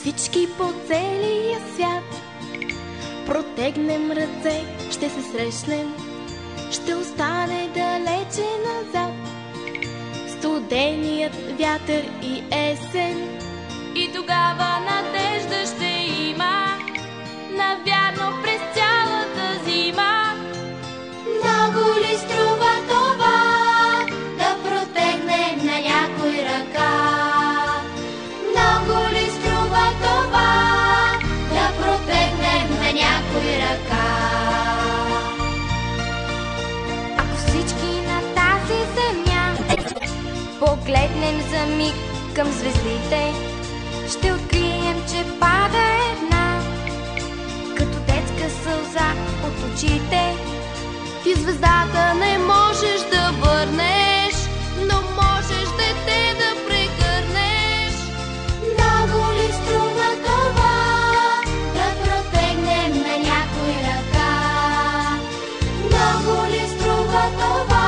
всички по целия свят. Протегнем ръце, ще се срещнем, ще остане далече назад студеният вятър и есен. И тогава надежда ще има, навярно през цялата зима. Много ли струва това, да протегнем на някой ръка? Много ли струва това, да протегнем на някой ръка? Ако всички на тази земя погледнем за миг към звездите, ще открием, че пада една, като детска сълза от очите. Ти звездата не можеш да върнеш, но можеш дете да прегърнеш. Много ли струва това, да протегнем на някой ръка? Много ли струва това,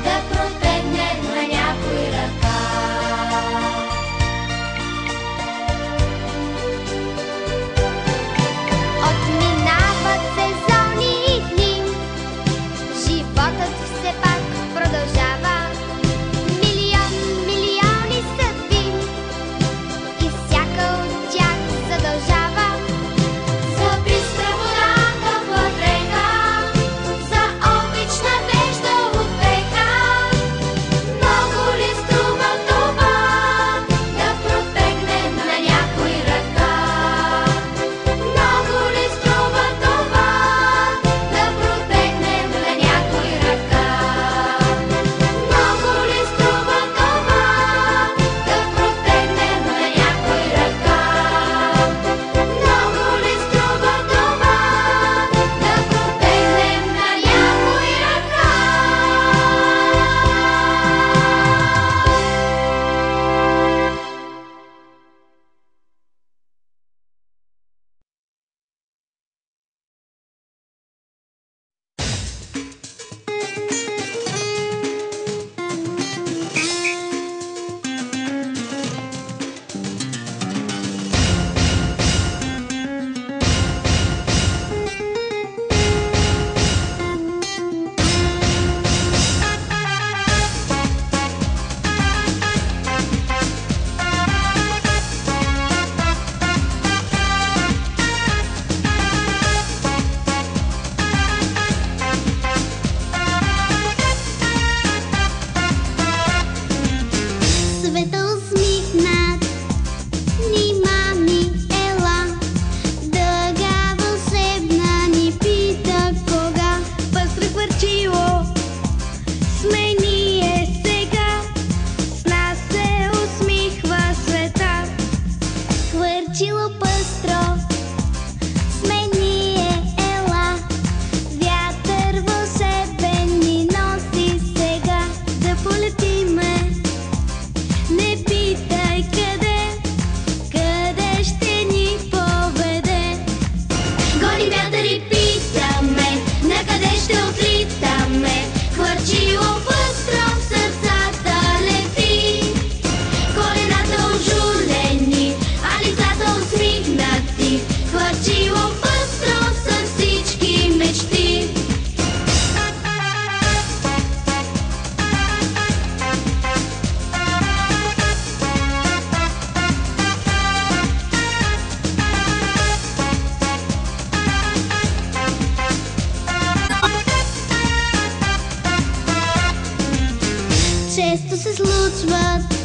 да протегнем на някой ръка? Отминават сезони и дни, животът все пак продължава. Милиони съдби и всяка от тях задължава За бистра вода, топла дреха, за обич, надежда, успеха. Много ли струва това, да протегнем на някой ръка? Много ли струва това, да протегнем на някой ръка? Много ли струва това, да протегнем на някой ръка? Много ли струва това, да протегнем на някой ръка? света усмихнат. Нима ми ела, дъга вълшебна ни пита кога. Пъстро хвърчило сме ние сега, с нас се усмихва света. Хвърчило пъстро сме ние, ела, вятър вълшебен ни носи сега. Да полетиме, не питай къде, къде ще ни поведе. Гони вятър и питаме, накъде ще отлитаме. Хвърчило пъстро в сърцата лети, колената ожулени, а лицата усмихнати. Хвърчило пъстро са всички мечти. Често се случват